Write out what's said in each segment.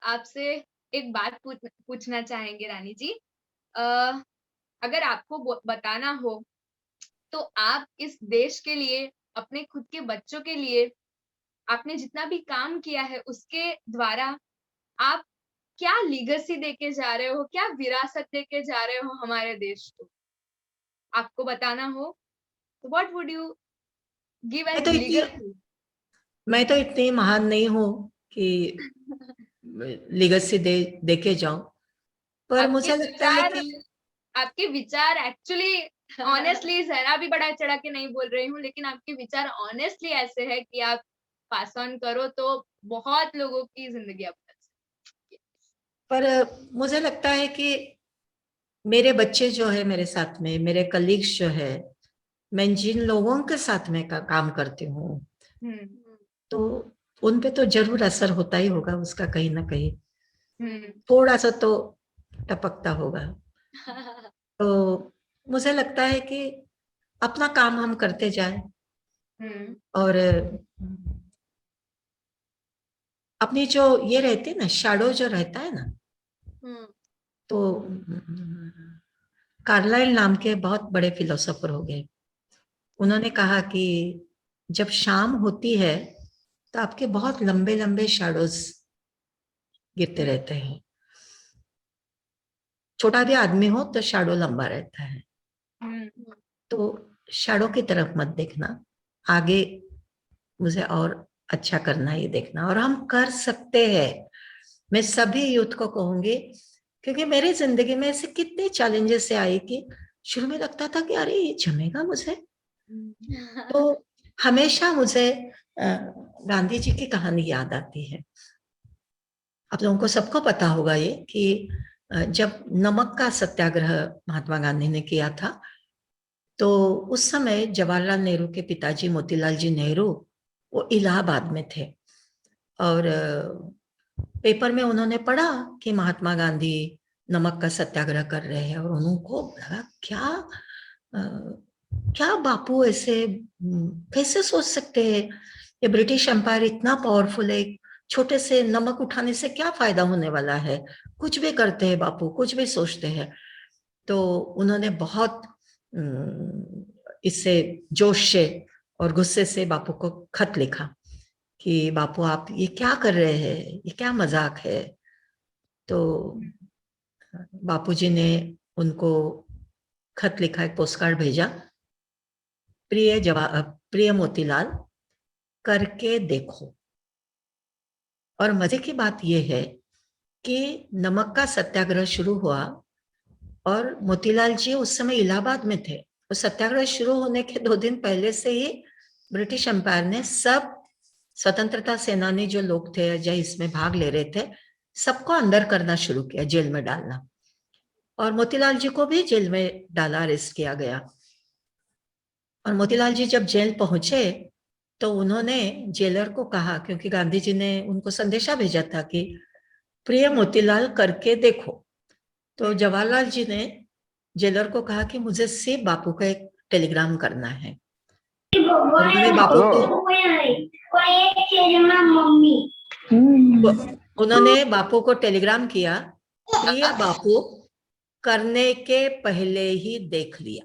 आपसे एक बात पूछना चाहेंगे रानी जी। अ, अगर आपको बताना हो तो आप इस देश के लिए, अपने खुद के बच्चों के लिए, आपने जितना भी काम किया है उसके द्वारा आप क्या लीगेसी देके जा रहे हो? क्या विरासत देके जा रहे हो हमारे देश को? आपको बताना हो तो व्हाट वुड यू गिव मैं एज़ तो इतनी लीगेसी? मैं तो इतनी महान नहीं हूँ कि लीगेसी दे के जाऊं, पर आपके मुझे लगता है विचार कि आपके विचार एक्चुअली ऑनेस्टली ज़रा भी बढ़ा-चढ़ा के नहीं बोल रही हूँ, लेकिन आपके विचार ऑनेस्टली ऐसे हैं कि आप पास ऑन करो तो बहुत लोगों की ज़िंदगी आप बदल सकती पर मुझे लगता है कि मेरे बच्चे जो है मेरे साथ में, मेरे कलीग्स जो है, मैं जिन लोगों के साथ में काम करती हूँ, है। हुँ, तो उन पे तो जरूर असर होता ही होगा उसका, कहीं ना कहीं हुँ। थोड़ा सा तो टपकता होगा। तो मुझे लगता है कि अपना काम हम करते जाए, हुँ, और अपनी जो ये रहती है ना, शैडो जो रहता है ना, हुँ, तो कार्लाइल नाम के बहुत बड़े फिलोसोफर हो गए, उन्होंने कहा कि जब शाम होती है तो आपके बहुत लंबे लंबे शैडोज गिरते हुँ, रहते हैं। छोटा भी आदमी हो तो शैडो लंबा रहता है। हुँ, तो शैडो की तरफ मत देखना, आगे मुझे और अच्छा करना ही देखना, और हम कर सकते हैं। मैं सभी यूथ को कहूंगी, क्योंकि मेरी जिंदगी में ऐसे कितने चैलेंजेस से आई कि शुरू में लगता था कि अरे ये जमेगा मुझे। तो हुँ। हमेशा मुझे गांधी जी की कहानी याद आती है। आप लोगों को सबको पता होगा ये कि जब नमक का सत्याग्रह महात्मा गांधी ने किया था, तो उस समय जवाहरलाल नेहरू के पिताजी मोतीलाल जी नेहरू वो इलाहाबाद में थे, और पेपर में उन्होंने पढ़ा कि महात्मा गांधी नमक का सत्याग्रह कर रहे हैं, और उनको लगा क्या क्या बापू ऐसे कैसे सोच सकते हैं, ये ब्रिटिश एम्पायर इतना पावरफुल है, छोटे से नमक उठाने से क्या फायदा होने वाला है, कुछ भी करते हैं बापू, कुछ भी सोचते हैं। तो उन्होंने बहुत इससे जोश से और गुस्से से बापू को खत लिखा कि बापू आप ये क्या कर रहे हैं, ये क्या मजाक है। तो बापूजी ने उनको खत लिखा, एक पोस्टकार्ड भेजा, प्रिय मोतीलाल, करके देखो। और मजे की बात यह है कि नमक का सत्याग्रह शुरू हुआ, और मोतीलाल जी उस समय इलाहाबाद में थे। और सत्याग्रह शुरू होने के 2 दिन पहले से ही ब्रिटिश एम्पायर ने सब स्वतंत्रता सेनानी जो लोग थे, जो इसमें भाग ले रहे थे, सबको अंदर करना शुरू किया, जेल में डालना। और मोतीलाल जी को भी जेल में डाला, अरेस्ट किया गया। और मोतीलाल जी जब जेल पहुंचे तो उन्होंने जेलर को कहा, क्योंकि गांधी जी ने उनको संदेशा भेजा था कि प्रिय मोतीलाल करके देखो। तो जवाहरलाल जी ने जेलर को कहा कि मुझे सिर्फ बापू का एक टेलीग्राम करना है। और उन्होंने बापू को उन्होंने बापू को टेलीग्राम किया, प्रिय बापू, करने के पहले ही देख लिया।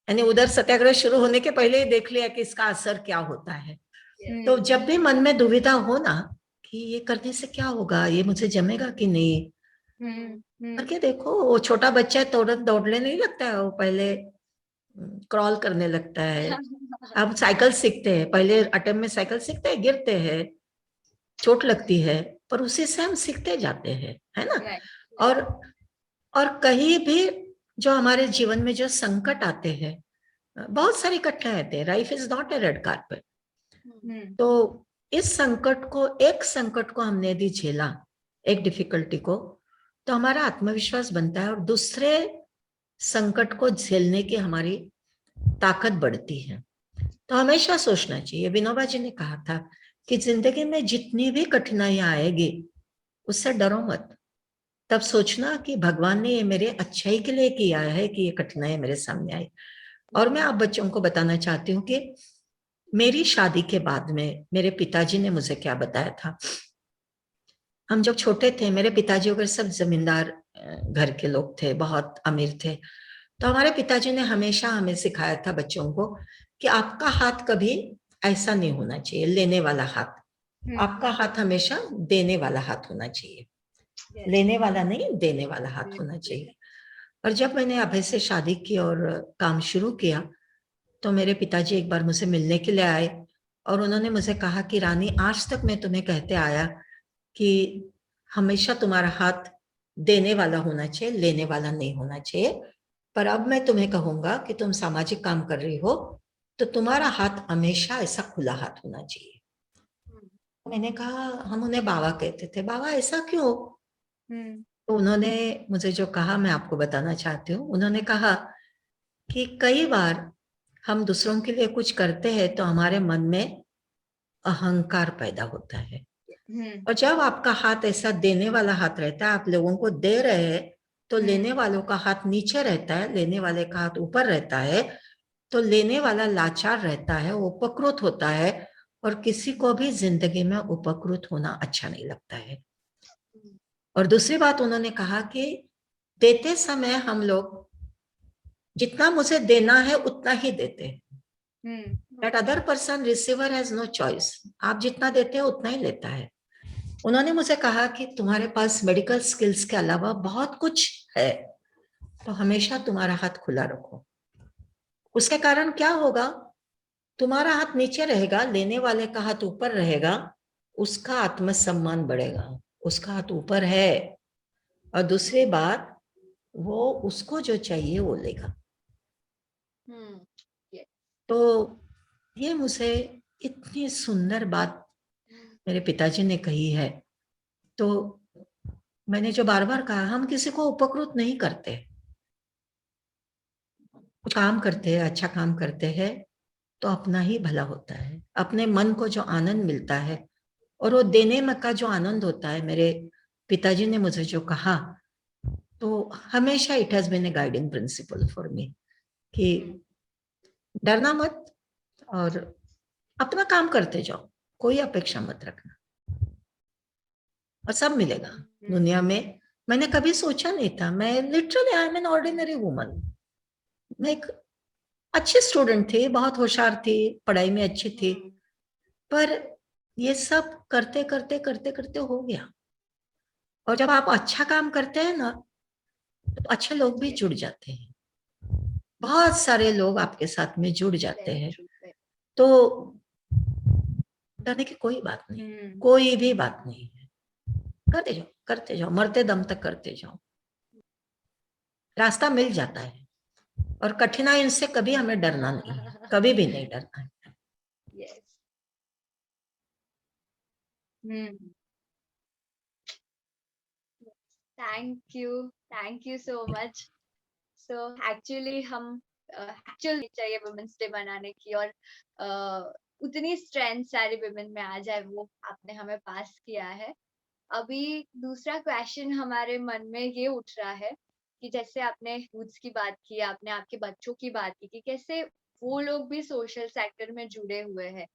यानी उधर सत्याग्रह शुरू होने के पहले ही देख लिया कि इसका असर क्या होता है। तो जब भी मन में दुविधा हो ना कि ये करने से क्या होगा, ये मुझे जमेगा कि नहीं, करके देखो। वो छोटा बच्चा है, तुरंत दौड़ने नहीं लगता है, वो पहले क्रॉल करने लगता है। अब साइकिल सीखते हैं, पहले अटेम्प्ट में साइकिल सीखते हैं, गिरते हैं, चोट लगती है, पर उसी से हम सीखते जाते हैं, है ना। और कहीं भी जो हमारे जीवन में जो संकट आते हैं, बहुत सारी कठिनाई आते हैं, life is not a red carpet. तो इस संकट को, एक संकट को हमने यदि झेला, एक डिफिकल्टी को, तो हमारा आत्मविश्वास बनता है, और दूसरे संकट को झेलने की हमारी ताकत बढ़ती है। तो हमेशा सोचना चाहिए, विनोबा जी ने कहा था कि जिंदगी में जितनी भी कठिनाइयां आएगी उससे डरो मत, तब सोचना कि भगवान ने ये मेरे अच्छाई के लिए किया है कि ये कठिनाई मेरे सामने आई। और मैं आप बच्चों को बताना चाहती हूँ कि मेरी शादी के बाद में मेरे पिताजी ने मुझे क्या बताया था। हम जब छोटे थे, मेरे पिताजी वगैरह सब जमींदार घर के लोग थे, बहुत अमीर थे। तो हमारे पिताजी ने हमेशा हमें सिखाया था बच्चों को कि आपका हाथ कभी ऐसा नहीं होना चाहिए, लेने वाला हाथ। आपका हाथ हमेशा देने वाला हाथ होना चाहिए, लेने वाला नहीं, देने वाला हाथ होना चाहिए। और जब मैंने अभय से शादी की और काम शुरू किया, तो मेरे पिताजी एक बार मुझे मिलने के लिए आए और उन्होंने मुझे कहा कि रानी, आज तक मैं तुम्हें कहते आया कि हमेशा तुम्हारा हाथ देने वाला होना चाहिए, लेने वाला नहीं होना चाहिए। पर अब मैं तुम्हें कहूंगा कि तुम सामाजिक काम कर रही हो, तो तुम्हारा हाथ हमेशा ऐसा खुला हाथ होना चाहिए। मैंने कहा, हम उन्हें बाबा कहते थे, बाबा ऐसा क्यों? तो उन्होंने मुझे जो कहा मैं आपको बताना चाहती हूँ। उन्होंने कहा कि कई बार हम दूसरों के लिए कुछ करते हैं तो हमारे मन में अहंकार पैदा होता है। और जब आपका हाथ ऐसा देने वाला हाथ रहता है, आप लोगों को दे रहे हैं, तो लेने वालों का हाथ नीचे रहता है, लेने वाले का हाथ ऊपर रहता है। तो लेने वाला लाचार रहता है, उपकृत होता है, और किसी को भी जिंदगी में उपकृत होना अच्छा नहीं लगता है। और दूसरी बात उन्होंने कहा कि देते समय हम लोग जितना मुझे देना है उतना ही देते हैं। That other person receiver has no choice. आप जितना देते हो उतना ही लेता है। उन्होंने मुझे कहा कि तुम्हारे पास मेडिकल स्किल्स के अलावा बहुत कुछ है, तो हमेशा तुम्हारा हाथ खुला रखो। उसके कारण क्या होगा? तुम्हारा हाथ नीचे रहेगा, लेने वाले का हाथ ऊपर रहेगा, उसका आत्मसम्मान बढ़ेगा, उसका हाथ ऊपर है। और दूसरी बात, वो उसको जो चाहिए वो लेगा। तो ये मुझे इतनी सुंदर बात मेरे पिताजी ने कही है। तो मैंने जो बार बार कहा, हम किसी को उपकृत नहीं करते, कुछ काम करते हैं, अच्छा काम करते हैं तो अपना ही भला होता है, अपने मन को जो आनंद मिलता है और वो देने में का जो आनंद होता है। मेरे पिताजी ने मुझे जो कहा, तो हमेशा it has been a guiding principle for me कि डरना मत और अपना काम करते जाओ, कोई अपेक्षा मत रखना और सब मिलेगा दुनिया में। मैंने कभी सोचा नहीं था, मैं literally I am an ordinary woman. मैं एक अच्छी स्टूडेंट थी, बहुत होशियार थी, पढ़ाई में अच्छी थी, पर ये सब करते करते करते करते हो गया। और जब आप अच्छा काम करते हैं ना, तो अच्छे लोग भी जुड़ जाते हैं, बहुत सारे लोग आपके साथ में जुड़ जाते हैं। तो डरने की कोई बात नहीं, कोई भी बात नहीं है। करते जाओ, करते जाओ, मरते दम तक करते जाओ, रास्ता मिल जाता है। और कठिनाई से कभी हमें डरना नहीं है, कभी भी नहीं डरना है। Yes. Hmm. Thank you so much. So actually हम actually चाहिए वुमेन्स डे मनाने की, और उतनी स्ट्रेंथ सारी वुमेन में आ जाए वो आपने हमें पास किया है। अभी दूसरा क्वेश्चन हमारे मन में ये उठ रहा है कि जैसे आपने यूथ्स की बात की, आपने आपके बच्चों की बात की कि कैसे वो लोग भी सोशल सेक्टर में जुड़े हुए हैं।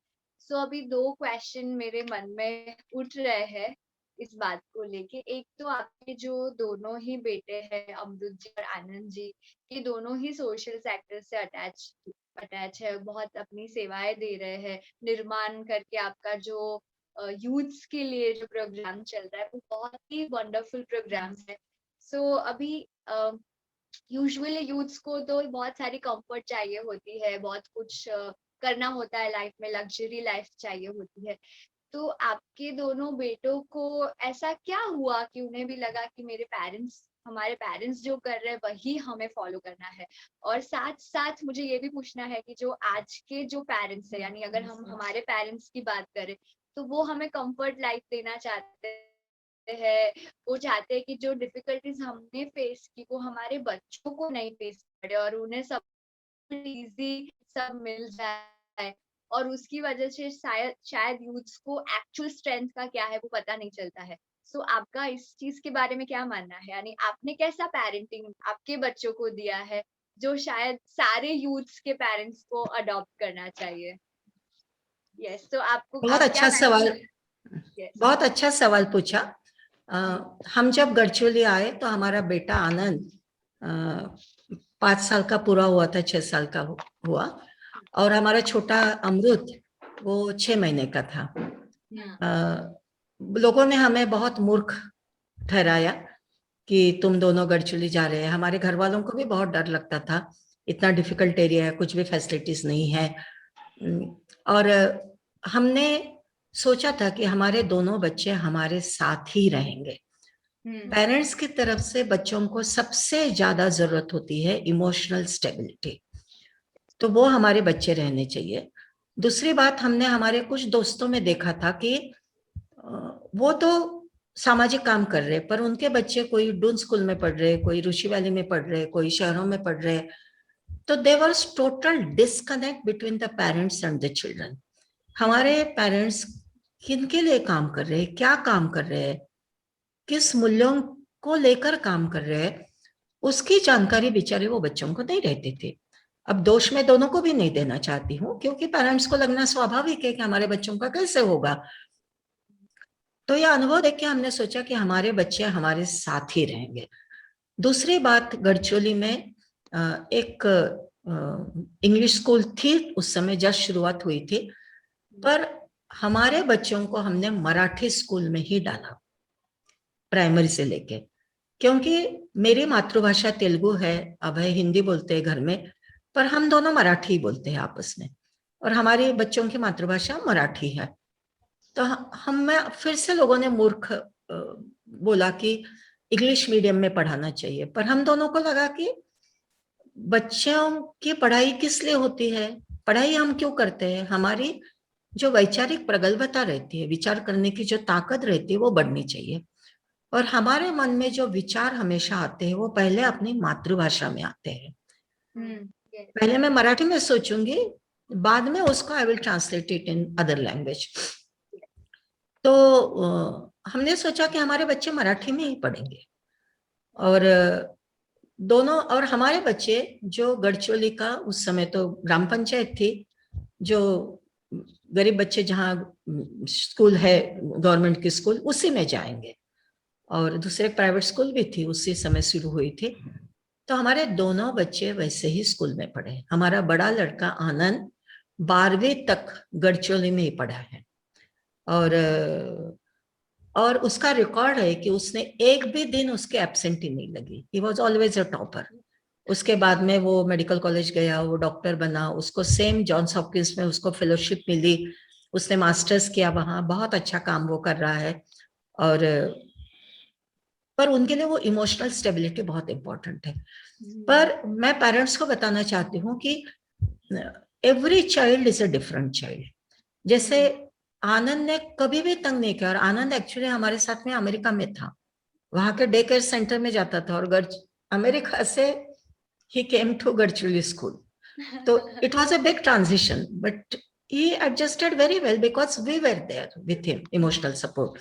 सो अभी दो क्वेश्चन मेरे मन में उठ रहे हैं इस बात को लेके। एक तो आपके जो दोनों ही बेटे हैं, अमरुद जी और आनंद जी, ये दोनों ही सोशल सेक्टर से अटैच है, बहुत अपनी सेवाएं दे रहे हैं। निर्माण करके आपका जो यूथ्स के लिए जो प्रोग्राम चल रहा है वो बहुत ही वंडरफुल प्रोग्राम है। सो अभी यूजुअली यूथ्स को तो बहुत सारी कंफर्ट चाहिए होती है, बहुत कुछ करना होता है लाइफ में, लग्जरी लाइफ चाहिए होती है। तो आपके दोनों बेटों को ऐसा क्या हुआ कि उन्हें भी लगा कि हमारे पेरेंट्स जो कर रहे हैं वही हमें फॉलो करना है? और साथ साथ मुझे ये भी पूछना है कि जो आज के जो पेरेंट्स है, यानी अगर हम हमारे पेरेंट्स की बात करें, तो वो हमें कंफर्ट लाइफ देना चाहते हैं, वो चाहते हैं कि जो डिफिकल्टीज हमने फेस की वो हमारे बच्चों को नहीं फेस करे और उन्हें सब इजी सब मिल जाए। और उसकी वजह से शायद शायद यूथ्स को एक्चुअल स्ट्रेंथ का क्या है वो पता नहीं चलता है। सो आपका इस चीज के बारे में क्या मानना है? यानी आपने कैसा पेरेंटिंग आपके बच्चों को दिया है जो शायद सारे यूथ्स के पेरेंट्स को अडॉप्ट करना चाहिए? यस, तो आपको बहुत आप क्या अच्छा सवाल, यस बहुत अच्छा सवाल पूछा। हम जब गढ़चिरौली आए तो हमारा बेटा आनंद 5 साल का पूरा हुआ था, 6 साल का हुआ, और हमारा छोटा अमृत वो 6 महीने का था। लोगों ने हमें बहुत मूर्ख ठहराया कि तुम दोनों गढ़चिरौली जा रहे हैं। हमारे घर वालों को भी बहुत डर लगता था, इतना डिफिकल्ट एरिया है, कुछ भी फैसिलिटीज नहीं है। और हमने सोचा था कि हमारे दोनों बच्चे हमारे साथ ही रहेंगे। पेरेंट्स की तरफ से बच्चों को सबसे ज्यादा जरूरत होती है इमोशनल स्टेबिलिटी, तो वो हमारे बच्चे रहने चाहिए। दूसरी बात, हमने हमारे कुछ दोस्तों में देखा था कि वो तो सामाजिक काम कर रहे, पर उनके बच्चे कोई डून स्कूल में पढ़ रहे, कोई ऋषि वैली में पढ़ रहे, कोई शहरों में पढ़ रहे, तो there was total disconnect between the parents and the children. हमारे पेरेंट्स किनके लिए काम कर रहे हैं, क्या काम कर रहे हैं, किस मूल्यों को लेकर काम कर रहे हैं, उसकी जानकारी बेचारे वो बच्चों को नहीं रहती थी। अब दोष मैं दोनों को भी नहीं देना चाहती हूँ, क्योंकि पेरेंट्स को लगना स्वाभाविक है कि हमारे बच्चों का कैसे होगा। तो यह अनुभव देख के हमने सोचा कि हमारे बच्चे हमारे साथ ही रहेंगे। दूसरी बात, गढ़चिरौली में एक इंग्लिश स्कूल थी, उस समय जस्ट शुरुआत हुई थी, पर हमारे बच्चों को हमने मराठी स्कूल में ही डाला प्राइमरी से लेके, क्योंकि मेरी मातृभाषा तेलुगु है, अभय हिंदी बोलते हैं घर में, पर हम दोनों मराठी बोलते हैं आपस में, और हमारे बच्चों की मातृभाषा मराठी है। तो हम फिर से लोगों ने मूर्ख बोला कि इंग्लिश मीडियम में पढ़ाना चाहिए, पर हम दोनों को लगा कि बच्चों की पढ़ाई किस लिए होती है, पढ़ाई हम क्यों करते हैं, हमारी जो वैचारिक प्रगल्भता रहती है, विचार करने की जो ताकत रहती है, वो बढ़नी चाहिए। और हमारे मन में जो विचार हमेशा आते हैं वो पहले अपनी मातृभाषा में आते हैं। पहले मैं मराठी में सोचूंगी, बाद में उसको I will translate it in other language. तो हमने सोचा कि हमारे बच्चे मराठी में ही पढ़ेंगे, और दोनों, और हमारे बच्चे जो गढ़चिरौली का उस समय तो ग्राम पंचायत थी, जो गरीब बच्चे जहाँ स्कूल है गवर्नमेंट की स्कूल, उसी में जाएंगे, और दूसरे प्राइवेट स्कूल भी थी, उसी समय शुरू हुई थी। तो हमारे दोनों बच्चे वैसे ही स्कूल में पढ़े। हमारा बड़ा लड़का आनंद 12वीं तक गढ़चिरौली में ही पढ़ा है, और उसका रिकॉर्ड है कि उसने एक भी दिन उसके एब्सेंट ही नहीं लगी। He was always a topper. उसके बाद में वो मेडिकल कॉलेज गया, वो डॉक्टर बना, उसको सेम जॉन्स हॉपकिंस में उसको फेलोशिप मिली, उसने मास्टर्स किया वहां, बहुत अच्छा काम वो कर रहा है। और पर उनके लिए वो इमोशनल स्टेबिलिटी बहुत इंपॉर्टेंट है। पर मैं पेरेंट्स को बताना चाहती हूँ कि every child is a different child. जैसे आनंद ने कभी भी तंग नहीं किया, और आनंद एक्चुअली हमारे साथ में अमेरिका में था, वहां के डे केयर सेंटर में जाता था, और अमेरिका से ही केम टू गढ़चिरौली स्कूल। तो it was a big transition, but he adjusted very well because we were there with him, emotional support.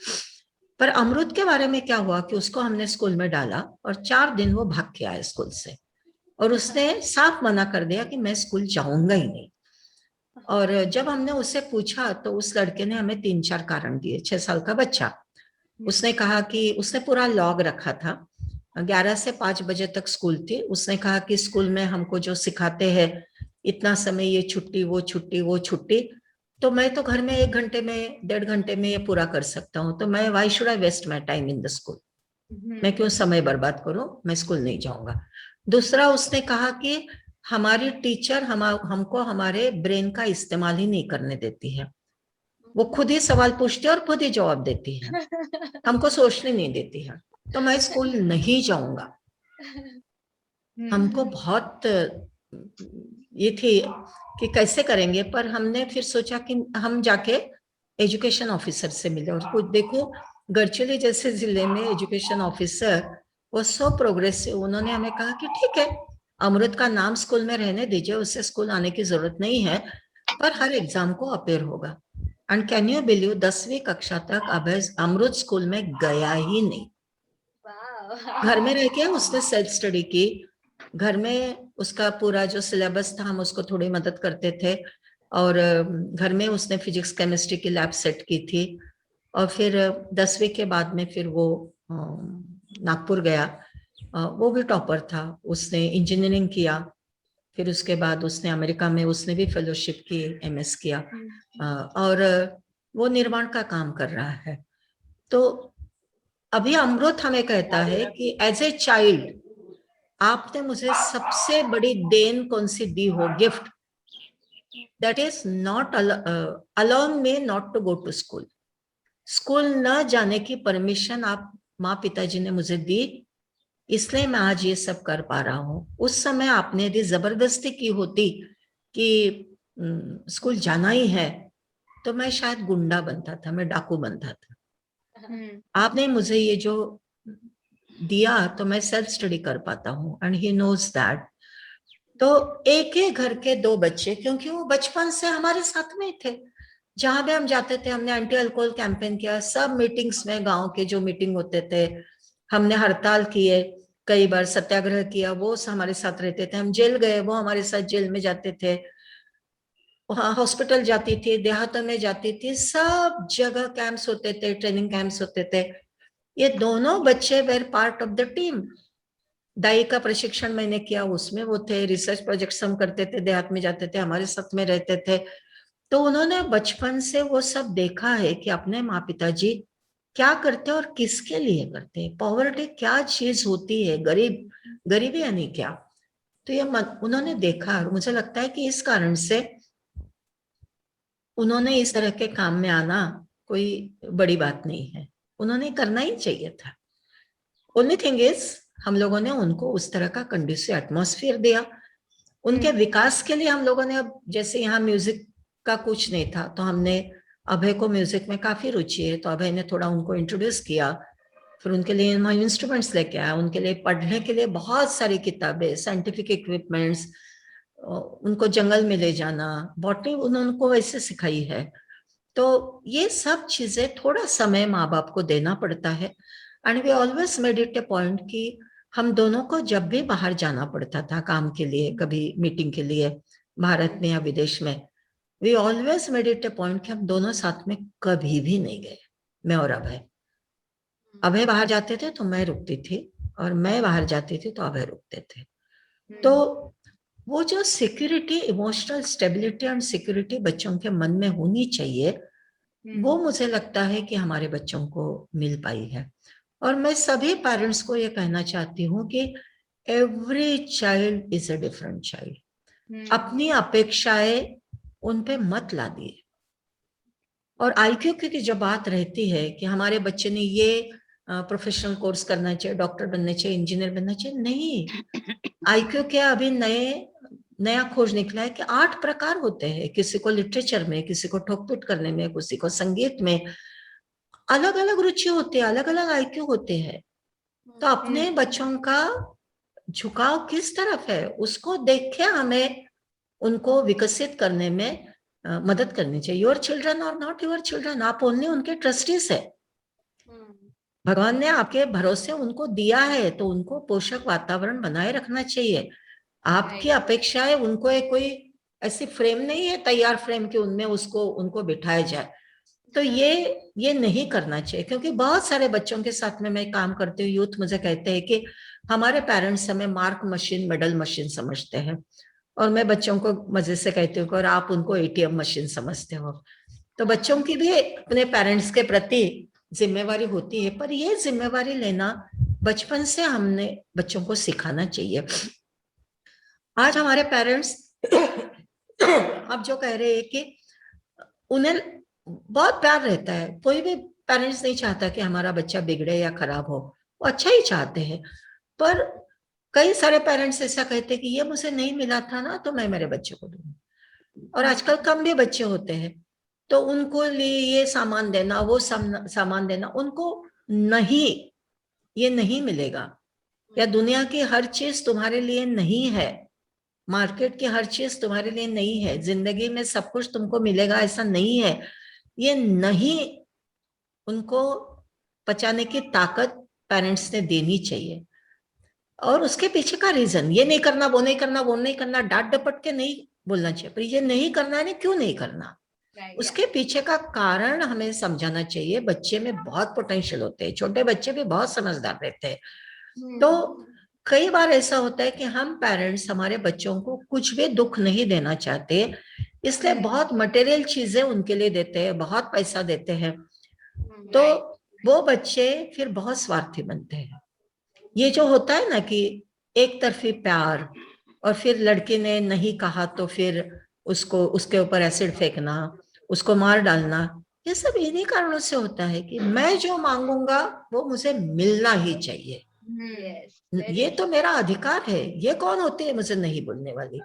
पर अमृत के बारे में क्या हुआ कि उसको हमने स्कूल में डाला, और 4 दिन वो भाग के आया स्कूल से, और उसने साफ मना कर दिया कि मैं स्कूल जाऊंगा ही नहीं। और जब हमने उससे पूछा तो उस लड़के ने हमें 3-4 कारण दिए। 6 साल का बच्चा, उसने कहा कि उसने पूरा लॉग रखा था, 11 से 5 बजे तक स्कूल थी। उसने कहा कि स्कूल में हमको जो सिखाते हैं, इतना समय ये छुट्टी, वो छुट्टी, वो छुट्टी, तो मैं तो घर में 1 घंटे में, 1.5 घंटे में ये पूरा कर सकता हूँ, तो मैं why should I waste my time in the school, मैं क्यों समय बर्बाद करूं, मैं स्कूल नहीं जाऊंगा। दूसरा, उसने कहा कि हमारी टीचर हमको हमारे ब्रेन का इस्तेमाल ही नहीं करने देती है, वो खुद ही सवाल पूछती है और खुद ही जवाब देती है, हमको सोचने नहीं देती है, तो मैं स्कूल नहीं जाऊंगा। हमको बहुत ये थी कि कैसे करेंगे, पर हमने फिर सोचा कि हम जाके एजुकेशन ऑफिसर से मिले, और कुछ देखो गढ़चिरौली जैसे जिले में एजुकेशन ऑफिसर वो सो प्रोग्रेसिव, उन्होंने हमें कहा कि ठीक है, अमृत का नाम स्कूल में रहने दीजिए, उससे स्कूल आने की जरूरत नहीं है, पर हर एग्जाम को अपेयर होगा। एंड कैन यू बिलीव 10वीं कक्षा तक अभय अमृत स्कूल में गया ही नहीं। घर में रह के उसने सेल्फ स्टडी की, घर में उसका पूरा जो सिलेबस था हम उसको थोड़ी मदद करते थे, और घर में उसने फिजिक्स केमिस्ट्री की लैब सेट की थी। और फिर 10वीं के बाद में फिर वो नागपुर गया। वो भी टॉपर था, उसने इंजीनियरिंग किया। फिर उसके बाद उसने अमेरिका में उसने भी फेलोशिप की, एमएस किया। और वो निर्माण का काम कर रहा है। तो अभी अमृत हमें कहता है कि एज ए चाइल्ड आपने मुझे सबसे बड़ी देन कौन सी दी हो, gift, that is not allowing me not to go to school. School न जाने की परमिशन आप माँ पिताजी ने मुझे दी, इसलिए मैं आज ये सब कर पा रहा हूँ। उस समय आपने यदि जबरदस्ती की होती कि स्कूल जाना ही है, तो मैं शायद गुंडा बनता था, मैं डाकू बनता था। आपने मुझे ये जो दिया तो मैं सेल्फ स्टडी कर पाता हूँ, एंड ही नोज दैट। तो एक ही घर के दो बच्चे, क्योंकि वो बचपन से हमारे साथ में थे, जहां भी हम जाते थे हमने एंटी अल्कोहल कैंपेन किया, सब मीटिंग्स में, गांव के जो मीटिंग होते थे, हमने हड़ताल किए, कई बार सत्याग्रह किया, वो हमारे साथ रहते थे। हम जेल गए, वो हमारे साथ जेल में जाते थे, हॉस्पिटल जाती थी, देहातों में जाती थी, सब जगह कैंप्स होते थे, ट्रेनिंग कैंप्स होते थे। ये दोनों बच्चे were part of the team. दाई का प्रशिक्षण मैंने किया, उसमें वो थे। रिसर्च प्रोजेक्ट्स हम करते थे, देहात में जाते थे, हमारे साथ में रहते थे। तो उन्होंने बचपन से वो सब देखा है कि अपने माँ पिताजी क्या करते हैं और किसके लिए करते हैं, पॉवर्टी क्या चीज होती है, गरीबी यानी क्या। तो ये उन्होंने देखा, और मुझे लगता है कि इस कारण से उन्होंने इस तरह के काम में आना कोई बड़ी बात नहीं है, उन्होंने करना ही चाहिए था। ओनली थिंग इज हम लोगों ने उनको उस तरह का कंडीसिव एटमॉस्फेयर दिया उनके विकास के लिए। हम लोगों ने, अब जैसे यहाँ म्यूजिक का कुछ नहीं था, तो हमने अभय को म्यूजिक में काफी रुचि है, तो अभय ने थोड़ा उनको इंट्रोड्यूस किया। फिर उनके लिए इंस्ट्रूमेंट्स लेके आया, उनके लिए पढ़ने के लिए बहुत सारी किताबें, साइंटिफिक इक्विपमेंट्स, उनको जंगल में ले जाना, बॉटनी उन्होंने उनको वैसे सिखाई है। तो ये सब चीजें थोड़ा समय माँ बाप को देना पड़ता है। And we always made it a point कि हम दोनों को जब भी बाहर जाना पड़ता था काम के लिए, कभी मीटिंग के लिए, भारत में या विदेश में, we always made it a point कि हम दोनों साथ में कभी भी नहीं गए, मैं और अभय। अभय बाहर जाते थे तो मैं रुकती थी, और मैं बाहर जाती थी तो अभय रुकते थे। तो वो जो security, emotional stability and security बच्चों के मन में होनी चाहिए, वो मुझे लगता है कि हमारे बच्चों को मिल पाई है। और मैं सभी पेरेंट्स को ये कहना चाहती हूँ कि every child is a different child. अपनी अपेक्षाएं उन पे मत ला दिए। और आईक्यू की जो बात रहती है कि हमारे बच्चे ने ये प्रोफेशनल कोर्स करना चाहिए, डॉक्टर बनना चाहिए, इंजीनियर बनना चाहिए, नहीं। आईक्यू के अभी नया खोज निकला है कि 8 प्रकार होते हैं। किसी को लिटरेचर में, किसी को ठोक-पीट करने में, किसी को संगीत में, अलग अलग रुचि होती है, अलग अलग आईक्यू होते हैं। तो अपने बच्चों का झुकाव किस तरफ है, उसको देख के हमें उनको विकसित करने में मदद करनी चाहिए। योर चिल्ड्रन और नॉट योर चिल्ड्रन, आप ओनली उनके ट्रस्टीज है। भगवान ने आपके भरोसे उनको दिया है, तो उनको पोषक वातावरण बनाए रखना चाहिए। आपकी अपेक्षाएं उनको एक कोई ऐसी फ्रेम नहीं है, तैयार फ्रेम के उनमें उनको बिठाया जाए। तो ये नहीं करना चाहिए, क्योंकि बहुत सारे बच्चों के साथ में मैं काम करती हूँ, यूथ मुझे कहते हैं कि हमारे पेरेंट्स हमें मार्क मशीन, मेडल मशीन समझते हैं। और मैं बच्चों को मजे से कहती हूँ और आप उनको एटीएम मशीन समझते हो। तो बच्चों की भी अपने पेरेंट्स के प्रति जिम्मेवारी होती है, पर ये जिम्मेवारी लेना बचपन से हमने बच्चों को सिखाना चाहिए। आज हमारे पेरेंट्स आप जो कह रहे हैं कि उन्हें बहुत प्यार रहता है, कोई भी पेरेंट्स नहीं चाहता कि हमारा बच्चा बिगड़े या खराब हो, वो अच्छा ही चाहते हैं। पर कई सारे पेरेंट्स ऐसा कहते हैं कि ये मुझे नहीं मिला था ना, तो मैं मेरे बच्चे को दूंगा। और आजकल कम भी बच्चे होते हैं, तो उनको लिए ये सामान देना, वो सामान देना, उनको नहीं, ये नहीं मिलेगा, या दुनिया की हर चीज तुम्हारे लिए नहीं है, मार्केट की हर चीज तुम्हारे लिए नहीं है, जिंदगी में सब कुछ तुमको मिलेगा ऐसा नहीं है। ये नहीं उनको पचाने की ताकत पेरेंट्स ने देनी चाहिए। और उसके पीछे का रीजन, ये नहीं करना, वो नहीं करना, वो नहीं करना, डांट डपट के नहीं बोलना चाहिए, पर ये नहीं करना है, क्यों नहीं करना, उसके पीछे का कारण हमें समझाना चाहिए। बच्चे में बहुत पोटेंशियल होते हैं, छोटे बच्चे भी बहुत समझदार रहते हैं। तो कई बार ऐसा होता है कि हम पेरेंट्स हमारे बच्चों को कुछ भी दुख नहीं देना चाहते, इसलिए बहुत मटेरियल चीजें उनके लिए देते हैं, बहुत पैसा देते हैं, तो वो बच्चे फिर बहुत स्वार्थी बनते हैं। ये जो होता है ना कि एक तरफी प्यार, और फिर लड़की ने नहीं कहा तो फिर उसको उसके ऊपर एसिड फेंकना, उसको मार डालना, ये सब इन्हीं कारणों से होता है कि मैं जो मांगूंगा वो मुझे मिलना ही चाहिए। ये तो मेरा अधिकार है, ये कौन होती है मुझे नहीं बोलने वाली।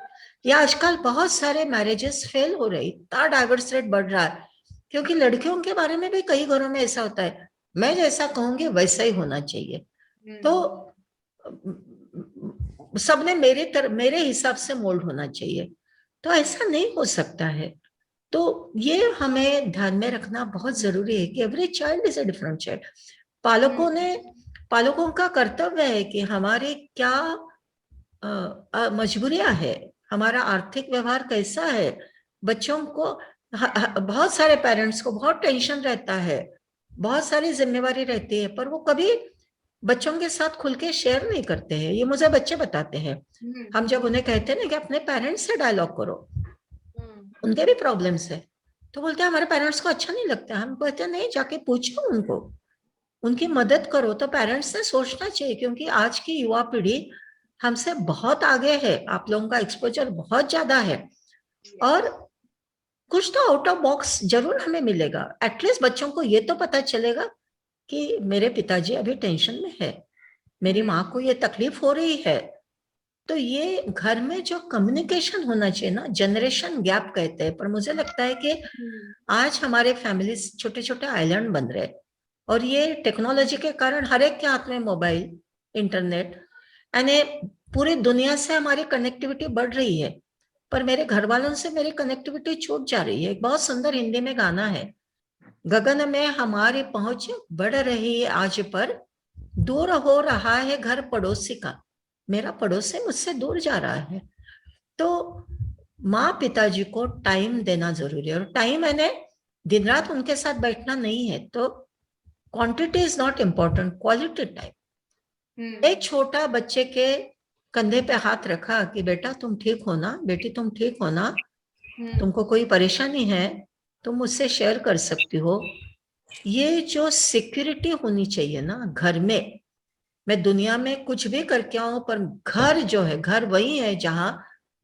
ये आजकल बहुत सारे मैरिजेस फेल हो रहे, इतना डाइवर्स रेट बढ़ रहा है, क्योंकि लड़कियों के बारे में भी कई घरों में ऐसा होता है, मैं जैसा कहूंगी वैसा ही होना चाहिए, तो सबने मेरे हिसाब से मोल्ड होना चाहिए, तो ऐसा नहीं हो सकता है। तो ये हमें ध्यान में रखना बहुत जरूरी है कि every child is a different child. पालकों का कर्तव्य है कि हमारे क्या मजबूरियां है, हमारा आर्थिक व्यवहार कैसा है, बच्चों को बहुत सारे पेरेंट्स को बहुत टेंशन रहता है, बहुत सारी जिम्मेवारी रहती है, पर वो कभी बच्चों के साथ खुल के शेयर नहीं करते हैं। ये मुझे बच्चे बताते हैं, हम जब उन्हें कहते हैं ना कि अपने पेरेंट्स से डायलॉग करो, उनके भी प्रॉब्लम्स है, तो बोलते हैं हमारे पेरेंट्स को अच्छा नहीं लगता। हम कहते हैं नहीं, जाके पूछो उनको, उनकी मदद करो। तो पेरेंट्स ने सोचना चाहिए, क्योंकि आज की युवा पीढ़ी हमसे बहुत आगे है, आप लोगों का एक्सपोजर बहुत ज्यादा है, और कुछ तो आउट ऑफ बॉक्स जरूर हमें मिलेगा। एटलीस्ट बच्चों को ये तो पता चलेगा कि मेरे पिताजी अभी टेंशन में है, मेरी माँ को ये तकलीफ हो रही है। तो ये घर में जो कम्युनिकेशन होना चाहिए ना, जनरेशन गैप कहते हैं, पर मुझे लगता है कि आज हमारे फैमिली छोटे छोटे आइलैंड बन रहे हैं, और ये टेक्नोलॉजी के कारण हर एक के हाथ में मोबाइल, इंटरनेट, यानी पूरी दुनिया से हमारी कनेक्टिविटी बढ़ रही है, पर मेरे घर वालों से मेरी कनेक्टिविटी छूट जा रही है। एक बहुत सुंदर हिंदी में गाना है, गगन में हमारी पहुंच बढ़ रही है आज, पर दूर हो रहा है घर पड़ोसी का, मेरा पड़ोसी मुझसे दूर जा रहा है। तो माँ पिताजी को टाइम देना जरूरी है, और टाइम मैंने दिन रात उनके साथ बैठना नहीं है, तो quantity is not important, quality time. एक छोटा बच्चे के कंधे पे हाथ रखा कि बेटा तुम ठीक हो ना, बेटी तुम ठीक हो ना, तुमको कोई परेशानी है तुम मुझसे शेयर कर सकती हो। ये जो सिक्योरिटी होनी चाहिए ना घर में, मैं दुनिया में कुछ भी करके आऊं, पर घर जो है, घर वही है जहां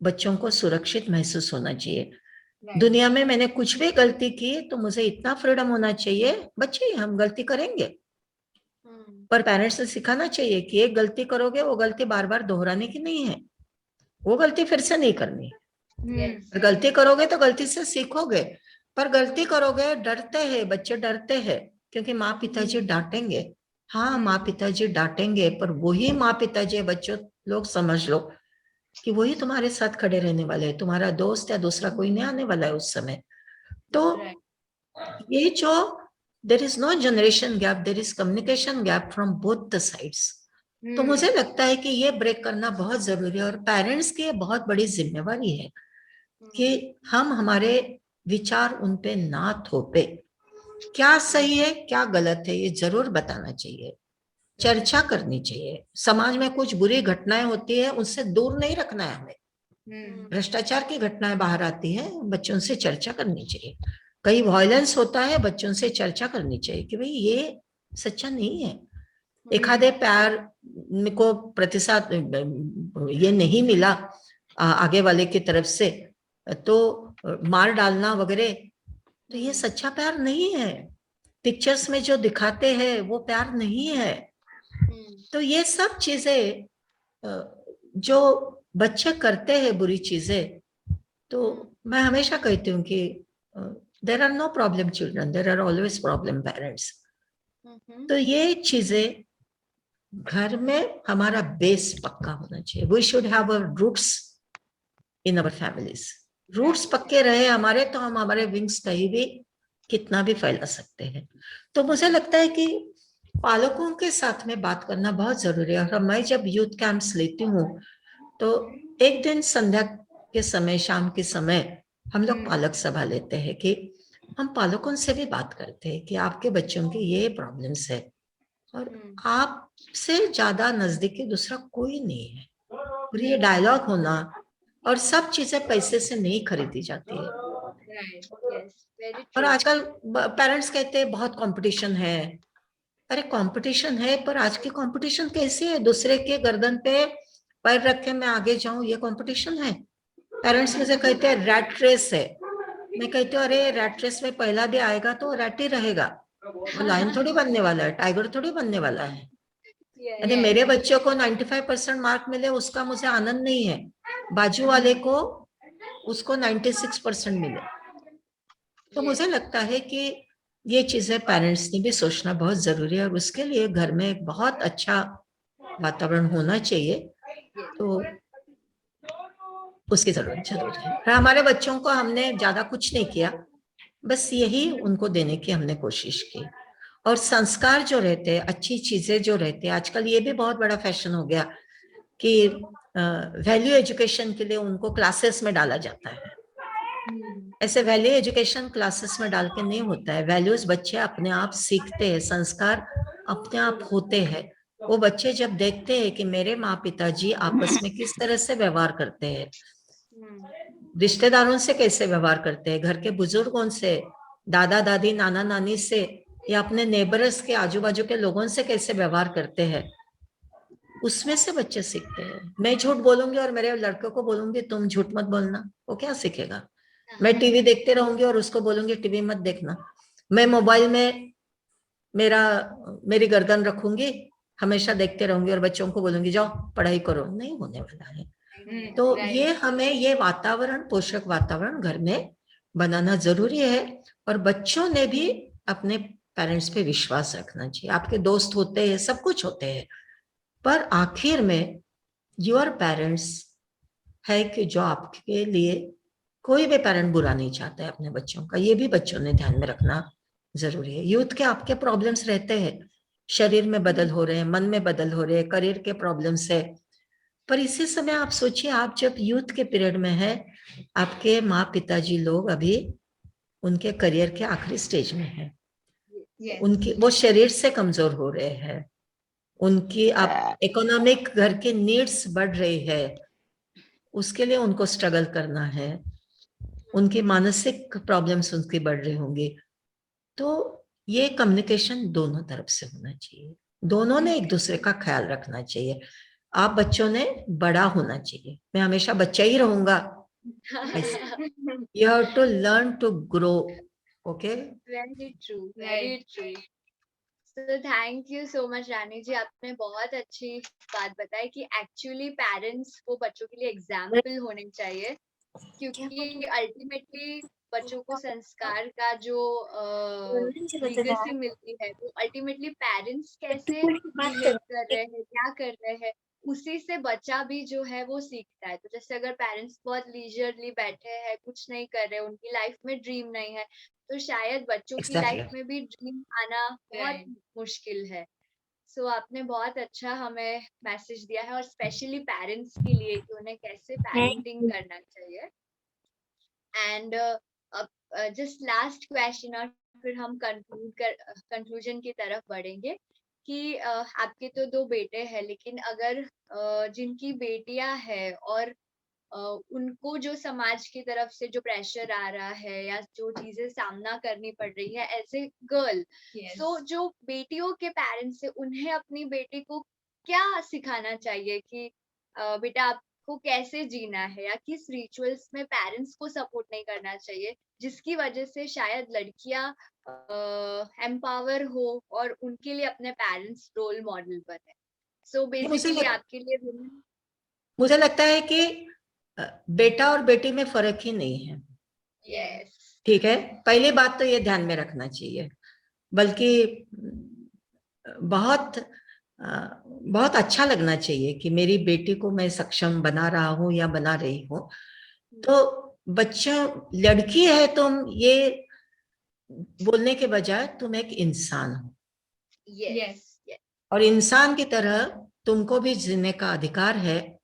बच्चों को सुरक्षित महसूस होना चाहिए। दुनिया में मैंने कुछ भी गलती की तो मुझे इतना फ्रीडम होना चाहिए, बच्चे हम गलती करेंगे, पर पेरेंट्स ने सिखाना चाहिए कि एक गलती करोगे वो गलती बार बार दोहराने की नहीं है, वो गलती फिर से नहीं करनी। गलती करोगे तो गलती से सीखोगे, पर गलती करोगे, डरते हैं बच्चे, डरते हैं क्योंकि माँ पिताजी डांटेंगे। हाँ, माँ पिताजी डांटेंगे, पर वही माँ पिताजी बच्चों लोग समझ लो कि वही तुम्हारे साथ खड़े रहने वाले हैं, तुम्हारा दोस्त या दूसरा कोई नहीं आने वाला है उस समय। तो ये जो there is no generation gap, there is communication gap from both the sides. तो मुझे लगता है कि ये ब्रेक करना बहुत जरूरी है, और पेरेंट्स की बहुत बड़ी जिम्मेवारी है कि हम हमारे विचार उन पे ना थोपे, क्या सही है क्या गलत है ये जरूर बताना चाहिए, चर्चा करनी चाहिए। समाज में कुछ बुरी घटनाएं होती है, उससे दूर नहीं रखना है हमें। भ्रष्टाचार की घटनाएं बाहर आती है, बच्चों से चर्चा करनी चाहिए। कहीं वायलेंस होता है, बच्चों से चर्चा करनी चाहिए कि भाई ये सच्चा नहीं है। एखादे प्यार को प्रतिशत ये नहीं मिला आगे वाले की तरफ से, तो मार डालना वगैरह, तो ये सच्चा प्यार नहीं है। पिक्चर्स में जो दिखाते हैं वो प्यार नहीं है। तो ये सब चीजें जो बच्चे करते हैं बुरी चीजें, तो मैं हमेशा कहती हूँ कि there are no problem children, there are always problem parents. तो ये चीजें घर में हमारा बेस पक्का होना चाहिए। We should have a roots in our families. Roots पक्के रहे हमारे, तो हम हमारे विंग्स कहीं भी कितना भी फैला सकते हैं। तो मुझे लगता है कि पालकों के साथ में बात करना बहुत जरूरी है। और मैं जब यूथ कैंप्स लेती हूँ तो एक दिन संध्या के समय, शाम के समय हम लोग पालक सभा लेते हैं कि हम पालकों से भी बात करते हैं कि आपके बच्चों की ये प्रॉब्लम्स है और आपसे ज्यादा नजदीकी दूसरा कोई नहीं है। और ये डायलॉग होना, और सब चीजें पैसे से नहीं खरीदी जाती है। और आजकल पेरेंट्स कहते हैं बहुत कंपटीशन है। अरे कंपटीशन है, पर आज की कंपटीशन कैसी है? दूसरे के गर्दन पे पैर रख के मैं आगे जाऊं, ये कंपटीशन है? पेरेंट्स मुझे कहते हैं रैट रेस है। मैं कहती हूँ अरे रैट रेस में पहला भी आएगा तो रैट ही रहेगा, वो लायन थोड़ी बनने वाला है, टाइगर थोड़ी बनने वाला है। अरे मेरे बच्चों को 95% मार्क मिले उसका मुझे आनंद नहीं है, बाजू वाले को उसको 96% मिले। तो मुझे लगता है कि ये चीजें पेरेंट्स ने भी सोचना बहुत जरूरी है और उसके लिए घर में एक बहुत अच्छा वातावरण होना चाहिए। तो उसकी जरूरत है। हमारे बच्चों को हमने ज्यादा कुछ नहीं किया, बस यही उनको देने की हमने कोशिश की। और संस्कार जो रहते हैं, अच्छी चीजें जो रहते हैं, आजकल ये भी बहुत बड़ा फैशन हो गया कि वैल्यू एजुकेशन के लिए उनको क्लासेस में डाला जाता है। ऐसे वैल्यू एजुकेशन क्लासेस में डाल के नहीं होता है। वैल्यूज बच्चे अपने आप सीखते हैं, संस्कार अपने आप होते हैं। वो बच्चे जब देखते हैं कि मेरे माँ पिताजी आपस में किस तरह से व्यवहार करते हैं, रिश्तेदारों से कैसे व्यवहार करते हैं, घर के बुजुर्गों से, दादा दादी, नाना नानी से, या अपने नेबर्स के आजू बाजू के लोगों से कैसे व्यवहार करते हैं, उसमें से बच्चे सीखते हैं। मैं झूठ बोलूंगी और मेरे लड़के को बोलूंगी तुम झूठ मत बोलना, वो क्या सीखेगा? मैं टीवी देखते रहूंगी और उसको बोलूंगी टीवी मत देखना। मैं मोबाइल में मेरी गर्दन रखूंगी, हमेशा देखते रहूंगी और बच्चों को बोलूंगी जाओ पढ़ाई करो, नहीं होने वाला है। तो ये हमें ये वातावरण, पोषक वातावरण घर में बनाना जरूरी है। और बच्चों ने भी अपने पेरेंट्स पे विश्वास रखना चाहिए। आपके दोस्त होते हैं, सब कुछ होते हैं, पर आखिर में योर पेरेंट्स है कि जो आपके लिए, कोई भी पेरेंट बुरा नहीं चाहता है अपने बच्चों का, ये भी बच्चों ने ध्यान में रखना जरूरी है। यूथ के आपके प्रॉब्लम्स रहते हैं, शरीर में बदल हो रहे हैं, मन में बदल हो रहे हैं, करियर के प्रॉब्लम्स है, पर इसी समय आप सोचिए, आप जब यूथ के पीरियड में है, आपके माँ पिताजी लोग अभी उनके करियर के आखिरी स्टेज में है, उनकी वो शरीर से कमजोर हो रहे हैं, उनकी आप इकोनॉमिक घर के नीड्स बढ़ रही है, उसके लिए उनको स्ट्रगल करना है, उनकी मानसिक प्रॉब्लम्स उनकी बढ़ रही होंगी। तो ये कम्युनिकेशन दोनों तरफ से होना चाहिए, दोनों ने एक दूसरे का ख्याल रखना चाहिए। आप बच्चों ने बड़ा होना चाहिए, मैं हमेशा बच्चा ही रहूंगा, you have to learn to grow. Okay, very true. So thank you so much रानी जी, आपने बहुत अच्छी बात बताई कि एक्चुअली पेरेंट्स को बच्चों के लिए एग्जाम्पल होने चाहिए, क्योंकि अल्टीमेटली बच्चों को संस्कार का जो लीगेसी मिलती है वो अल्टीमेटली पेरेंट्स कैसे बिहेव कर रहे हैं, क्या कर रहे हैं, उसी से बच्चा भी जो है वो सीखता है। तो जैसे अगर पेरेंट्स बहुत लीजरली बैठे हैं, कुछ नहीं कर रहे, उनकी लाइफ में ड्रीम नहीं है, तो शायद बच्चों की लाइफ में भी ड्रीम आना बहुत मुश्किल है। सो आपने बहुत अच्छा हमें मैसेज दिया है, और स्पेशली पेरेंट्स के लिए कि उन्हें कैसे पेरेंटिंग करना चाहिए। एंड जस्ट लास्ट क्वेश्चन, और फिर हम कंक्लूजन की तरफ बढ़ेंगे कि आपके तो 2 बेटे हैं, लेकिन अगर जिनकी बेटियां हैं और उनको जो समाज की तरफ से जो प्रेशर आ रहा है या जो चीजें सामना करनी पड़ रही है एज ए गर्ल, तो जो बेटियों के पेरेंट्स है उन्हें अपनी बेटी को क्या सिखाना चाहिए कि बेटा आपको कैसे जीना है, या किस रिचुअल्स में पेरेंट्स को सपोर्ट नहीं करना चाहिए जिसकी वजह से शायद लड़कियां एम्पावर हो और उनके लिए अपने पेरेंट्स रोल मॉडल बने। सो बेसिकली आपके लिए मुझे लगता है कि बेटा और बेटी में फर्क ही नहीं है। ठीक है, पहली बात तो ये ध्यान में रखना चाहिए। बल्कि बहुत अच्छा लगना चाहिए कि मेरी बेटी को मैं सक्षम बना रहा हूं या बना रही हूं। तो बच्चा, लड़की है तुम, ये बोलने के बजाय तुम एक इंसान हो, और इंसान की तरह तुमको भी जीने का अधिकार है,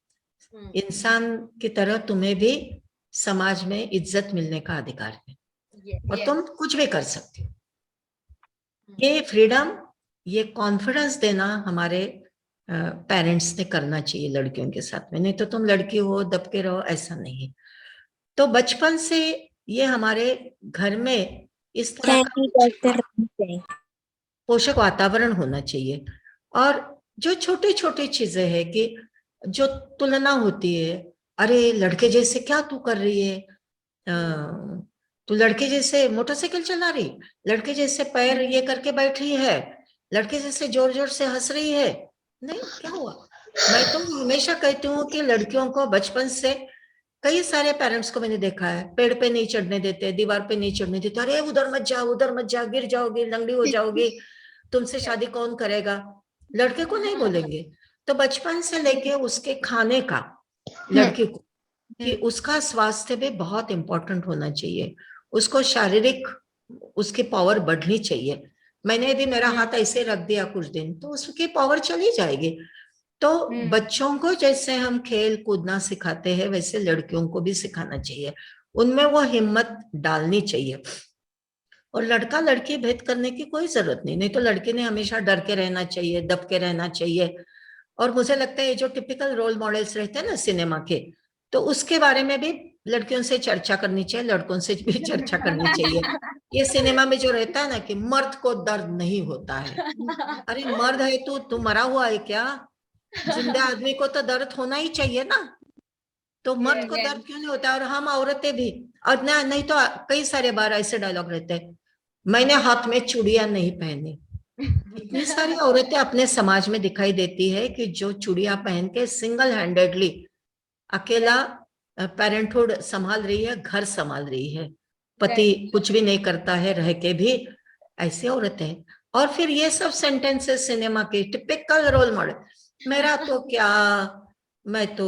इंसान की तरह तुम्हें भी समाज में इज्जत मिलने का अधिकार है और तुम कुछ भी कर सकते हो। ये फ्रीडम, ये कॉन्फिडेंस देना हमारे पेरेंट्स ने करना चाहिए लड़कियों के साथ में। नहीं तो तुम लड़की हो दबके रहो, ऐसा नहीं। तो बचपन से ये हमारे घर में इस तरह का पोषक वातावरण होना चाहिए। और जो छोटी छोटी चीजें हैं कि जो तुलना होती है, अरे लड़के जैसे क्या तू कर रही है, तू लड़के जैसे मोटरसाइकिल चला रही, लड़के जैसे पैर ये करके बैठ रही है, लड़के जैसे जोर जोर से हंस रही है। नहीं, क्या हुआ? मैं तो हमेशा कहती हूँ कि लड़कियों को बचपन से, कई सारे पेरेंट्स को मैंने देखा है, पेड़ पे नहीं चढ़ने देते, दीवार पे नहीं चढ़ने देते, अरे उधर मत जाओ, उधर मत जाओ, गिर जाओगी, लंगड़ी हो जाओगी, तुमसे शादी कौन करेगा। लड़के को नहीं बोलेंगे। तो बचपन से लेके उसके खाने का, लड़की को, कि उसका स्वास्थ्य भी बहुत इंपॉर्टेंट होना चाहिए, उसको शारीरिक उसकी पावर बढ़नी चाहिए। मैंने यदि मेरा हाथ ऐसे रख दिया कुछ दिन तो उसकी पावर चली जाएगी। तो बच्चों को जैसे हम खेल कूदना सिखाते हैं वैसे लड़कियों को भी सिखाना चाहिए, उनमें वो हिम्मत डालनी चाहिए। और लड़का लड़की भेद करने की कोई जरूरत नहीं। नहीं तो लड़के ने हमेशा डर के रहना चाहिए, दब के रहना चाहिए। और मुझे लगता है ये जो टिपिकल रोल मॉडल्स रहते हैं ना सिनेमा के, तो उसके बारे में भी लड़कियों से चर्चा करनी चाहिए, लड़कों से भी चर्चा करनी चाहिए। ये सिनेमा में जो रहता है ना कि मर्द को दर्द नहीं होता है, अरे मर्द है तू मरा हुआ है क्या? जिंदा आदमी को तो दर्द होना ही चाहिए ना। तो मर्द को दर्द क्यों नहीं होता? और हम औरतें भी, और नहीं तो कई सारे बार ऐसे डायलॉग रहते हैं, मैंने हाथ में चूड़ियां नहीं पहनी। इतनी सारी औरतें अपने समाज में दिखाई देती है कि जो चूड़ियां पहन के सिंगल हैंडेडली अकेला पेरेंटहुड संभाल रही है, घर संभाल रही है, पति कुछ भी नहीं करता है रह के भी, ऐसी औरतें। और फिर ये सब सेंटेंसेस सिनेमा के टिपिकल रोल मॉडल, मेरा तो क्या, मैं तो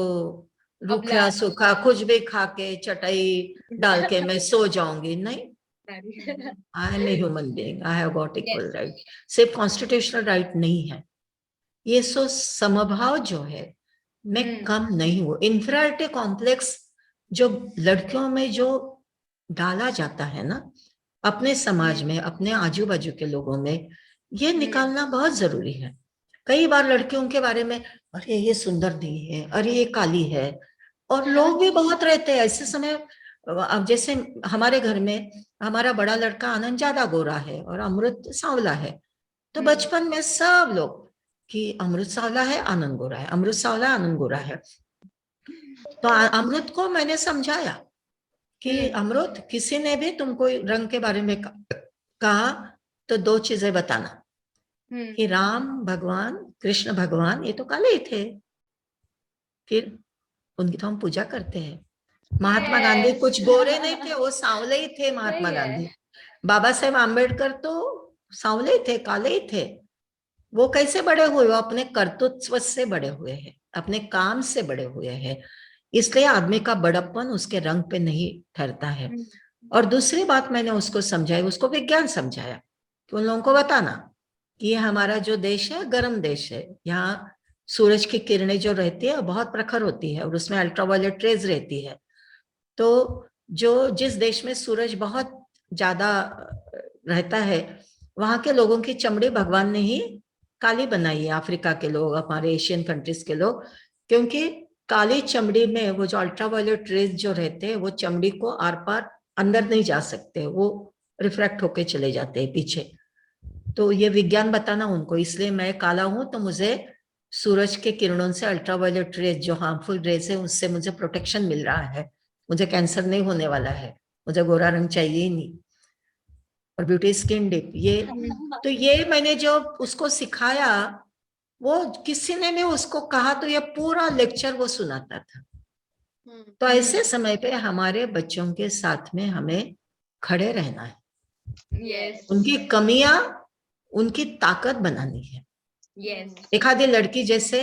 रूखा सूखा कुछ भी खा के चटाई डाल के मैं सो जाऊंगी। नहीं, I am a human being, I have got equal right. सिर्फ कॉन्स्टिट्यूशनल राइट नहीं है, ये सो समभाव जो है, मैं कम नहीं हूं। इंफीरियरिटी कॉम्प्लेक्स जो लड़कियों में जो डाला जाता है ना अपने समाज में, अपने आजू बाजू के लोगों में, ये निकालना बहुत जरूरी है। कई बार लड़कियों के बारे में, अरे ये सुंदर नहीं है, अरे ये काली है, और लोग भी बहुत रहते हैं ऐसे समय। अब जैसे हमारे घर में हमारा बड़ा लड़का आनंद ज्यादा गोरा है और अमृत सांवला है, तो बचपन में सब लोग कि अमृत सांवला है आनंद गोरा है, अमृत सांवला आनंद गोरा है। तो अमृत को मैंने समझाया कि अमृत, किसी ने भी तुमको रंग के बारे में कहा तो दो चीजें बताना, कि राम भगवान कृष्ण भगवान ये तो काले ही थे, फिर उनकी तो हम पूजा करते हैं। महात्मा गांधी कुछ गोरे नहीं थे, वो सांवले ही थे। महात्मा गांधी, बाबा साहेब आम्बेडकर तो सांवले ही थे, काले ही थे। वो कैसे बड़े हुए? वो अपने कर्तृत्व से बड़े हुए हैं, अपने काम से बड़े हुए हैं। इसलिए आदमी का बड़प्पन उसके रंग पे नहीं ठहरता है। और दूसरी बात मैंने उसको समझाई, उसको विज्ञान समझाया कि उन लोगों को बताना कि ये हमारा जो देश है गर्म देश है, यहाँ सूरज की किरणें जो रहती है बहुत प्रखर होती है और उसमें अल्ट्रावायलेट रेज रहती है। तो जो जिस देश में सूरज बहुत ज्यादा रहता है वहां के लोगों की चमड़ी भगवान ने ही काली बनाई है, अफ्रीका के लोग, हमारे एशियन कंट्रीज के लोग, क्योंकि काली चमड़ी में वो जो अल्ट्रावायलेट रेज जो रहते हैं वो चमड़ी को आर पार अंदर नहीं जा सकते, वो रिफ्रैक्ट होके चले जाते हैं पीछे। तो ये विज्ञान बताना उनको, इसलिए मैं काला हूं तो मुझे सूरज के किरणों से अल्ट्रावायलेट रेज जो हार्मफुल रेज है उससे मुझे प्रोटेक्शन मिल रहा है, मुझे कैंसर नहीं होने वाला है, मुझे गोरा रंग चाहिए ही नहीं, और ब्यूटी स्किन डिप ये। तो ये मैंने जो उसको सिखाया, वो किसी ने भी उसको कहा तो ये पूरा लेक्चर वो सुनाता था। तो ऐसे समय पे हमारे बच्चों के साथ में हमें खड़े रहना है, उनकी कमियां उनकी ताकत बनानी है। एक आधी लड़की, जैसे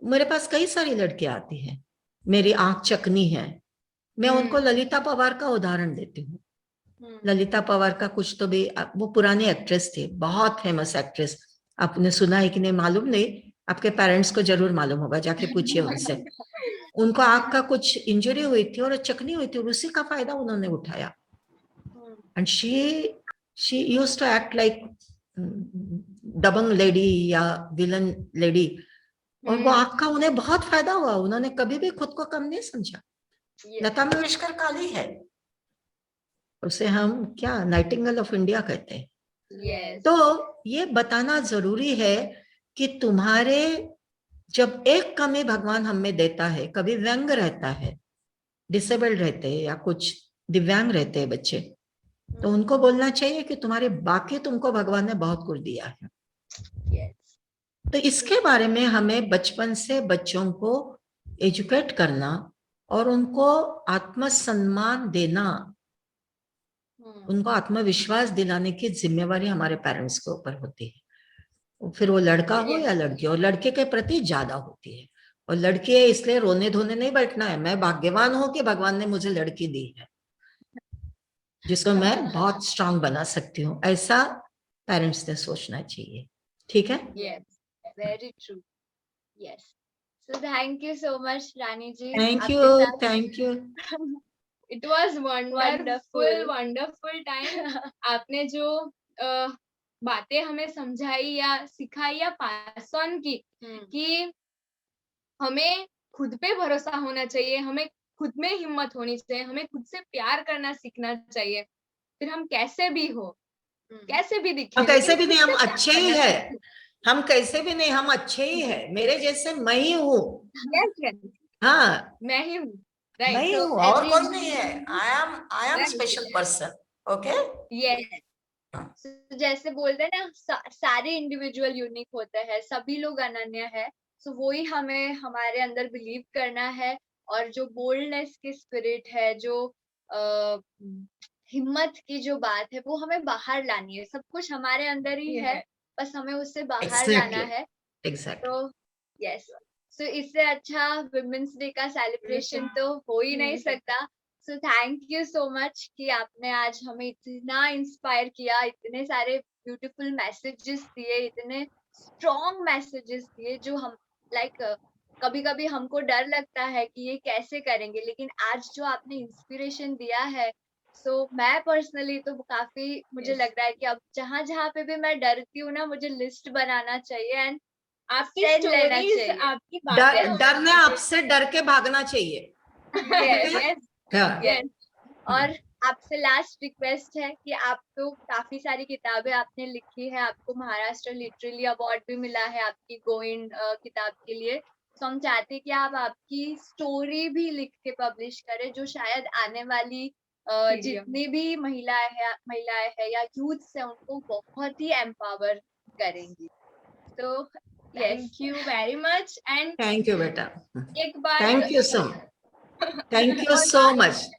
मेरे पास कई सारी लड़कियां आती हैं, मेरी आंख चकनी है, मैं उनको ललिता पवार का उदाहरण देती हूँ। ललिता पवार का कुछ तो भी, वो पुरानी एक्ट्रेस थी, बहुत फेमस एक्ट्रेस, आपने सुना है कि नहीं मालूम नहीं, आपके पेरेंट्स को जरूर मालूम होगा, जाके पूछिए उनसे। उनको आंख का कुछ इंजरी हुई थी और चकनी हुई थी और उसी का फायदा उन्होंने उठाया. And she used to act like दबंग लेडी या विलन लेडी. और वो आंख का उन्हें बहुत फायदा हुआ. उन्होंने कभी भी खुद को कम नहीं समझा. लता मंगेशकर काली है, उसे हम क्या नाइटिंगेल ऑफ इंडिया कहते हैं. तो ये बताना जरूरी है कि तुम्हारे जब एक कमी भगवान हमें देता है, कभी व्यंग रहता है, डिसेबल्ड रहते हैं या कुछ दिव्यांग रहते हैं बच्चे, तो उनको बोलना चाहिए कि तुम्हारे बाकी तुमको भगवान ने बहुत कुछ दिया है. तो इसके बारे में हमें बचपन से बच्चों को एजुकेट करना और उनको आत्मसम्मान देना, उनको आत्मविश्वास दिलाने की जिम्मेवारी हमारे पेरेंट्स के ऊपर होती है. फिर वो लड़का हो या लड़की, और लड़के के प्रति ज्यादा होती है. और लड़की है इसलिए रोने धोने नहीं बैठना है. मैं भाग्यवान हूं कि भगवान ने मुझे लड़की दी है जिसको मैं बहुत स्ट्रांग बना सकती हूँ, ऐसा पेरेंट्स ने सोचना चाहिए. ठीक है? Yes, very true. Yes. So thank you so much, Rani ji. Thank you, thank you. It was wonderful time. आपने जो बातें हमें समझाई या सिखाई या पास ऑन की कि हमें खुद पे भरोसा होना चाहिए, हमें खुद में हिम्मत होनी चाहिए, हमें खुद से प्यार करना सीखना चाहिए. फिर हम कैसे भी हो, कैसे भी दिखे, हम कैसे भी नहीं, हम अच्छे ही है. हम कैसे भी नहीं, हम अच्छे ही है. मेरे जैसे मैं ही हूँ. हाँ, मैं ही हूँ. मैं ही हूँ, और कोई नहीं है. I am special person. Okay. Yes. जैसे बोलते हैं ना, सारे इंडिविजुअल यूनिक होते हैं, सभी लोग अनन्य है. सो वही हमें हमारे अंदर बिलीव करना है. और जो बोल्डनेस की स्पिरिट है, जो हिम्मत की जो बात है, वो हमें बाहर लानी है. सब कुछ हमारे अंदर ही है, बस हमें उससे बाहर लाना है. तो यस. सो इससे अच्छा विमेंस डे का सेलिब्रेशन तो हो ही नहीं सकता. So thank you so much कि आपने आज हमें इतना इंस्पायर किया, इतने सारे ब्यूटीफुल मैसेजेस दिए, इतने स्ट्रॉन्ग मैसेजेस दिए, जो हम कभी कभी हमको डर लगता है कि ये कैसे करेंगे, लेकिन आज जो आपने इंस्पिरेशन दिया है, सो मैं पर्सनली तो काफी मुझे लग रहा है कि अब जहाँ जहाँ पे भी मैं डरती हूँ ना, मुझे लिस्ट बनाना चाहिए एंड आपकी स्टोरीज, आपकी बातें, डरने आपसे डर के भागना चाहिए. yes. और आपसे लास्ट रिक्वेस्ट है कि आप तो काफी सारी किताबें आपने लिखी है, आपको महाराष्ट्र लिटरेरी अवार्ड भी मिला है आपकी गोइंड किताब के लिए. तो हम चाहते हैं कि आप आपकी स्टोरी भी लिख के पब्लिश करें, जो शायद आने वाली जितनी भी महिलाएं हैं या यूथ है, उनको बहुत ही एम्पावर करेंगी. तो thank you very much. And thank you बेटा. एक बार थैंक यू सो मच.